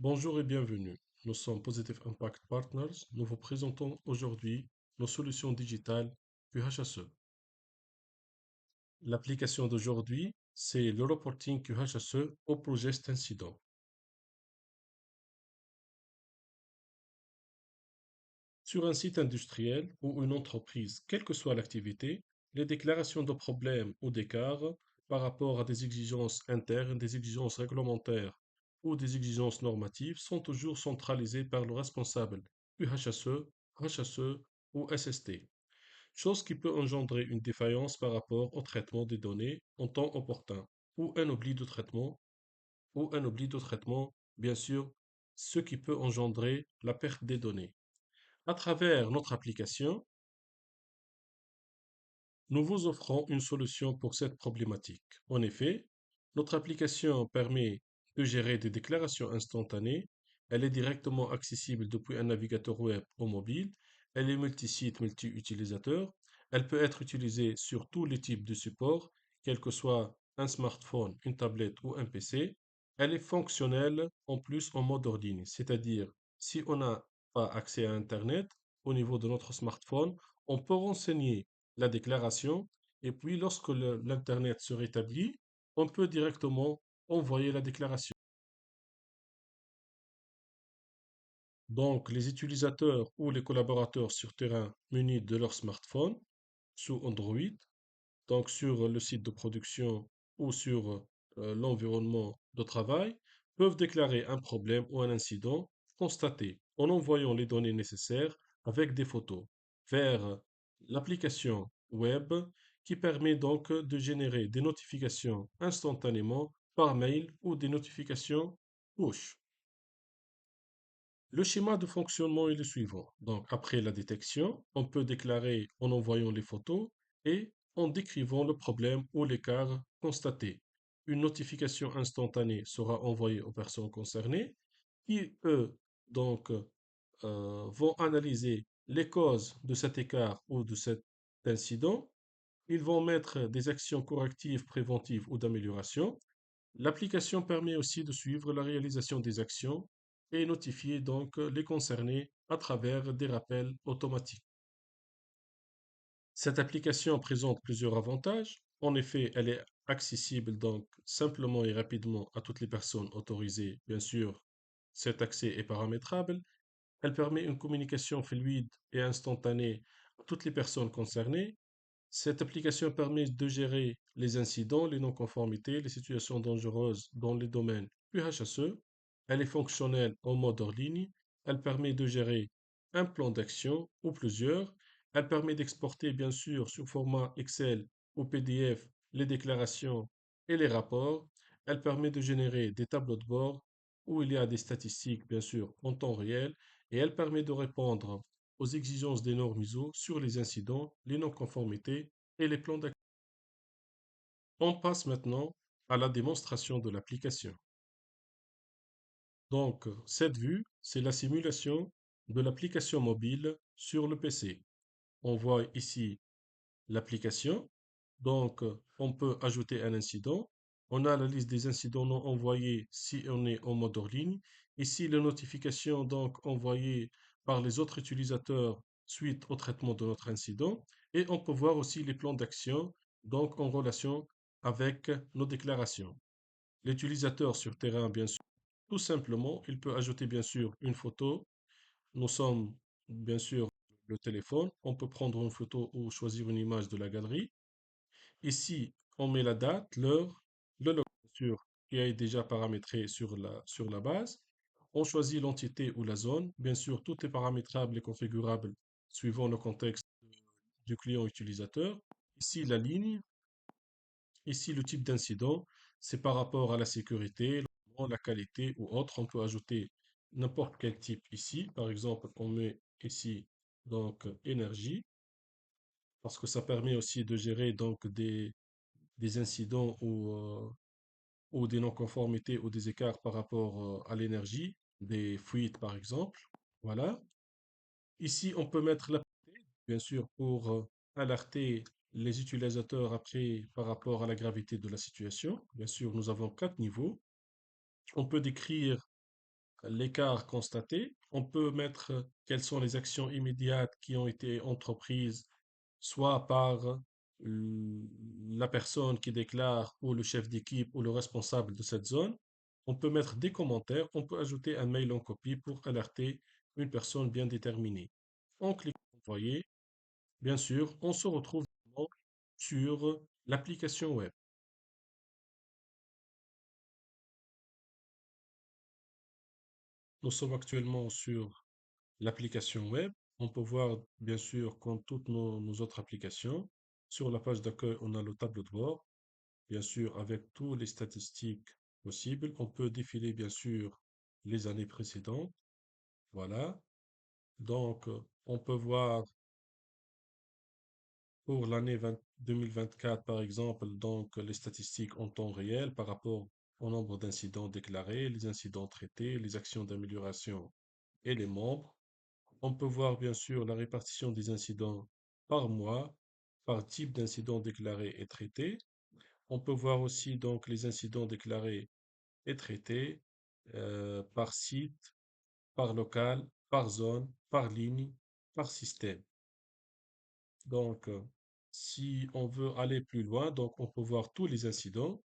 Bonjour et bienvenue. Nous sommes Positive Impact Partners. Nous vous présentons aujourd'hui nos solutions digitales QHSE. L'application d'aujourd'hui, c'est le reporting QHSE au projet incident. Sur un site industriel ou une entreprise, quelle que soit l'activité, les déclarations de problèmes ou d'écarts par rapport à des exigences internes, des exigences réglementaires ou des exigences normatives sont toujours centralisées par le responsable QHSE, HSE ou SST, chose qui peut engendrer une défaillance par rapport au traitement des données en temps opportun ou un oubli de traitement, bien sûr, ce qui peut engendrer la perte des données. À travers notre application, nous vous offrons une solution pour cette problématique. En effet, notre application permet de gérer des déclarations instantanées. Elle est directement accessible depuis un navigateur web ou mobile. Elle est multisite, multi-utilisateur. Elle peut être utilisée sur tous les types de supports, quel que soit un smartphone, une tablette ou un PC. Elle est fonctionnelle en plus en mode hors ligne, c'est-à-dire si on n'a pas accès à Internet au niveau de notre smartphone, on peut renseigner la déclaration et puis lorsque l'Internet se rétablit, on peut directement envoyer la déclaration. Donc, les utilisateurs ou les collaborateurs sur terrain munis de leur smartphone sous Android, donc sur le site de production ou sur l'environnement de travail, peuvent déclarer un problème ou un incident constaté en envoyant les données nécessaires avec des photos vers l'application web qui permet donc de générer des notifications instantanément par mail ou des notifications push. Le schéma de fonctionnement est le suivant. Donc, après la détection, on peut déclarer en envoyant les photos et en décrivant le problème ou l'écart constaté. Une notification instantanée sera envoyée aux personnes concernées qui, eux, donc, vont analyser les causes de cet écart ou de cet incident. Ils vont mettre des actions correctives, préventives ou d'amélioration. L'application permet aussi de suivre la réalisation des actions et notifier donc les concernés à travers des rappels automatiques. Cette application présente plusieurs avantages. En effet, elle est accessible donc simplement et rapidement à toutes les personnes autorisées. Bien sûr, cet accès est paramétrable. Elle permet une communication fluide et instantanée à toutes les personnes concernées. Cette application permet de gérer les incidents, les non-conformités, les situations dangereuses dans les domaines UHSE. Elle est fonctionnelle en mode hors ligne. Elle permet de gérer un plan d'action ou plusieurs. Elle permet d'exporter, bien sûr, sous format Excel ou PDF, les déclarations et les rapports. Elle permet de générer des tableaux de bord où il y a des statistiques, bien sûr, en temps réel. Et elle permet de répondre aux exigences des normes ISO sur les incidents, les non-conformités et les plans d'action. On passe maintenant à la démonstration de l'application. Donc, cette vue, c'est la simulation de l'application mobile sur le PC. On voit ici l'application. Donc, on peut ajouter un incident. On a la liste des incidents non envoyés si on est en mode hors ligne. Ici, les notifications donc envoyées par les autres utilisateurs suite au traitement de notre incident. Et on peut voir aussi les plans d'action donc en relation avec nos déclarations. L'utilisateur sur terrain, bien sûr, tout simplement, il peut ajouter bien sûr une photo. Nous sommes bien sûr le téléphone. On peut prendre une photo ou choisir une image de la galerie. Ici, on met la date, l'heure, le local sûr, qui est déjà paramétré sur la base. On choisit l'entité ou la zone. Bien sûr, tout est paramétrable et configurable suivant le contexte du client utilisateur. Ici, la ligne. Ici, le type d'incident, c'est par rapport à la sécurité, la qualité ou autre. On peut ajouter n'importe quel type ici. Par exemple, on met ici donc énergie parce que ça permet aussi de gérer donc des incidents ou des non-conformités ou des écarts par rapport à l'énergie, des fuites par exemple. Voilà. Ici, on peut mettre la bien sûr pour alerter les utilisateurs après par rapport à la gravité de la situation. Bien sûr, nous avons quatre niveaux. On peut décrire l'écart constaté. On peut mettre quelles sont les actions immédiates qui ont été entreprises, soit par la personne qui déclare ou le chef d'équipe ou le responsable de cette zone. On peut mettre des commentaires, on peut ajouter un mail en copie pour alerter une personne bien déterminée. En cliquant envoyer, bien sûr, on se retrouve sur l'application web. Nous sommes actuellement sur l'application web. On peut voir, bien sûr, comme toutes nos autres applications, sur la page d'accueil, on a le tableau de bord, bien sûr, avec toutes les statistiques possibles. On peut défiler, bien sûr, les années précédentes. Voilà. Donc, on peut voir pour l'année 2024, par exemple, donc les statistiques en temps réel par rapport au nombre d'incidents déclarés, les incidents traités, les actions d'amélioration et les membres. On peut voir bien sûr la répartition des incidents par mois, par type d'incident déclaré et traité. On peut voir aussi donc les incidents déclarés et traités par site, par local, par zone, par ligne, par système. Donc, si on veut aller plus loin, donc on peut voir tous les incidents.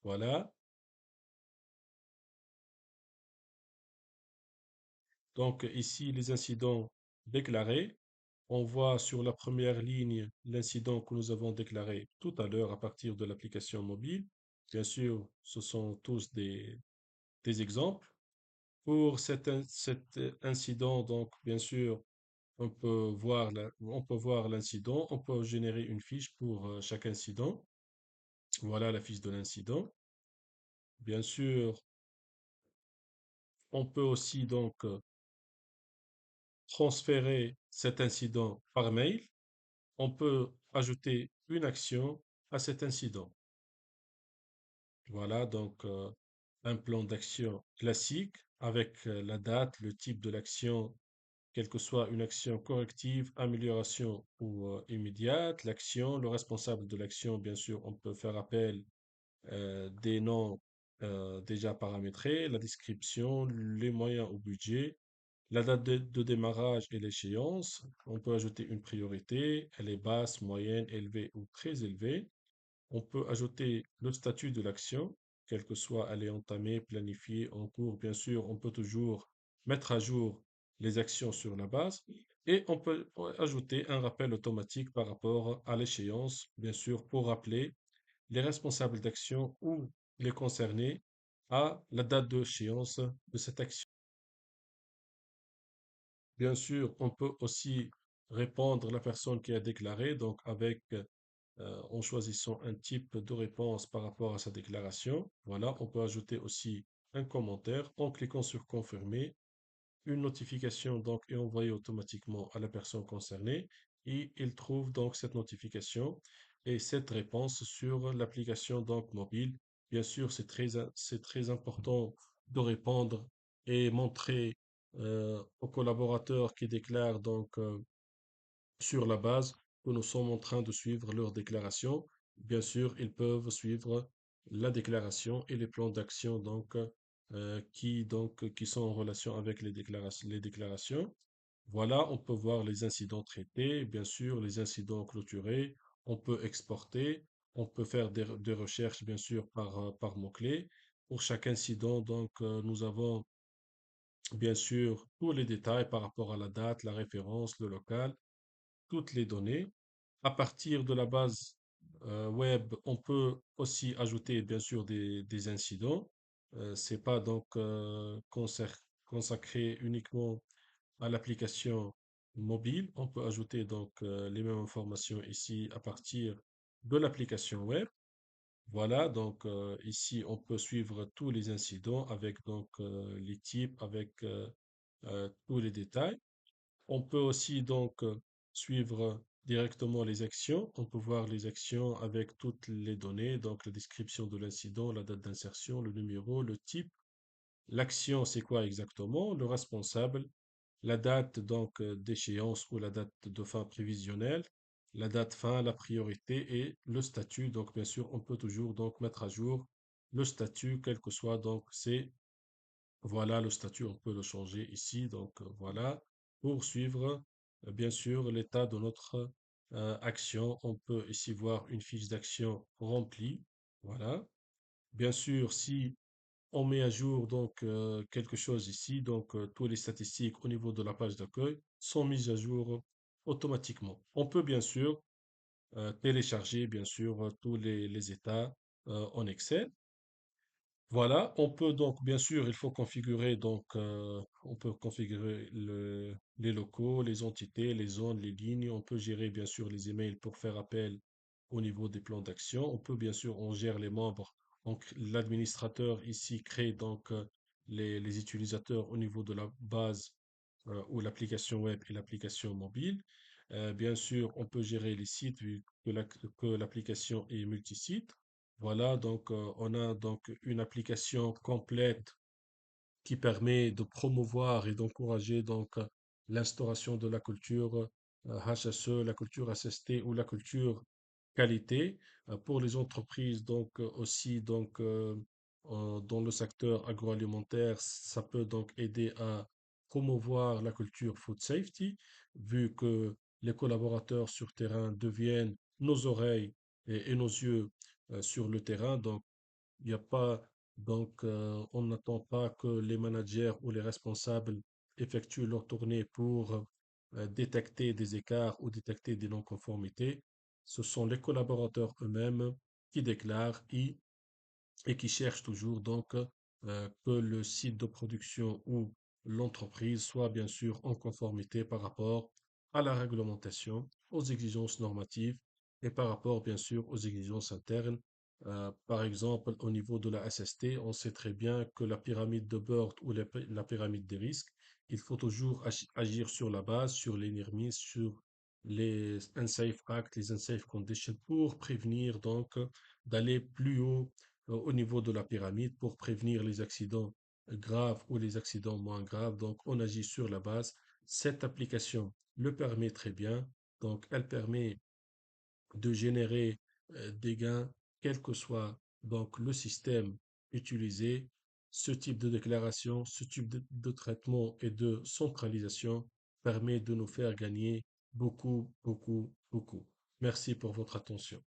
Voilà. Donc ici, les incidents déclarés. On voit sur la première ligne l'incident que nous avons déclaré tout à l'heure à partir de l'application mobile. Bien sûr, ce sont tous des exemples. Pour cet incident, donc, bien sûr, on peut voir l'incident, on peut générer une fiche pour chaque incident. Voilà la fiche de l'incident. Bien sûr, on peut aussi donc transférer cet incident par mail. On peut ajouter une action à cet incident. Voilà donc un plan d'action classique avec la date, le type de l'action, quelle que soit une action corrective, amélioration ou immédiate, l'action, le responsable de l'action, bien sûr, on peut faire appel des noms déjà paramétrés, la description, les moyens au budget, la date de démarrage et l'échéance. On peut ajouter une priorité, elle est basse, moyenne, élevée ou très élevée. On peut ajouter le statut de l'action, quelle que soit elle est entamée, planifiée, en cours. Bien sûr, on peut toujours mettre à jour les actions sur la base et on peut ajouter un rappel automatique par rapport à l'échéance, bien sûr, pour rappeler les responsables d'action ou les concernés à la date d'échéance de cette action. Bien sûr, on peut aussi répondre à la personne qui a déclaré, donc avec en choisissant un type de réponse par rapport à sa déclaration. Voilà, on peut ajouter aussi un commentaire en cliquant sur confirmer. Une notification donc est envoyée automatiquement à la personne concernée et il trouve donc cette notification et cette réponse sur l'application donc mobile. Bien sûr, c'est très important de répondre et montrer aux collaborateurs qui déclarent donc sur la base que nous sommes en train de suivre leur déclaration. Bien sûr, ils peuvent suivre la déclaration et les plans d'action qui sont en relation avec les déclarations. Voilà, on peut voir les incidents traités, bien sûr, les incidents clôturés. On peut exporter, on peut faire des recherches, bien sûr, par mots-clés. Pour chaque incident, nous avons bien sûr tous les détails par rapport à la date, la référence, le local, toutes les données. À partir de la base web, on peut aussi ajouter bien sûr des incidents. C'est pas donc consacré uniquement à l'application mobile. On peut ajouter donc les mêmes informations ici à partir de l'application web. Voilà, donc ici on peut suivre tous les incidents avec donc les types, avec tous les détails. On peut aussi donc suivre directement les actions. On peut voir les actions avec toutes les données, donc la description de l'incident, la date d'insertion, le numéro, le type. L'action, c'est quoi exactement? Le responsable, la date donc d'échéance ou la date de fin prévisionnelle, la date fin, la priorité et le statut. Donc bien sûr, on peut toujours donc mettre à jour le statut, quel que soit donc Voilà le statut, on peut le changer ici. Donc voilà, pour suivre bien sûr l'état de notre action, on peut ici voir une fiche d'action remplie. Voilà. Bien sûr, si on met à jour donc quelque chose ici, donc tous les statistiques au niveau de la page d'accueil sont mises à jour automatiquement. On peut bien sûr télécharger bien sûr tous les états en Excel. Voilà, on peut donc, bien sûr, il faut configurer, donc, on peut configurer les locaux, les entités, les zones, les lignes. On peut gérer, bien sûr, les emails pour faire appel au niveau des plans d'action. On peut, bien sûr, on gère les membres. Donc, l'administrateur ici crée donc les utilisateurs au niveau de la base ou l'application web et l'application mobile. Bien sûr, on peut gérer les sites vu que l'application est multisite. Voilà, donc on a donc une application complète qui permet de promouvoir et d'encourager donc l'instauration de la culture HSE, la culture SST ou la culture qualité pour les entreprises donc aussi donc dans le secteur agroalimentaire, ça peut donc aider à promouvoir la culture food safety vu que les collaborateurs sur terrain deviennent nos oreilles et nos yeux sur le terrain. Donc il n'y a pas, donc, on n'attend pas que les managers ou les responsables effectuent leur tournée pour détecter des écarts ou détecter des non-conformités. Ce sont les collaborateurs eux-mêmes qui déclarent et qui cherchent toujours donc que le site de production ou l'entreprise soit bien sûr en conformité par rapport à la réglementation, aux exigences normatives et par rapport bien sûr aux exigences internes. Par exemple, au niveau de la SST, on sait très bien que la pyramide de Burt ou la pyramide des risques, il faut toujours agir sur la base, sur les NIRMIS, sur les unsafe acts, les unsafe conditions pour prévenir donc d'aller plus haut au niveau de la pyramide pour prévenir les accidents graves ou les accidents moins graves. Donc, on agit sur la base. Cette application le permet très bien. Donc, elle permet de générer des gains, quel que soit donc le système utilisé. Ce type de déclaration, ce type de traitement et de centralisation permet de nous faire gagner beaucoup, beaucoup, beaucoup. Merci pour votre attention.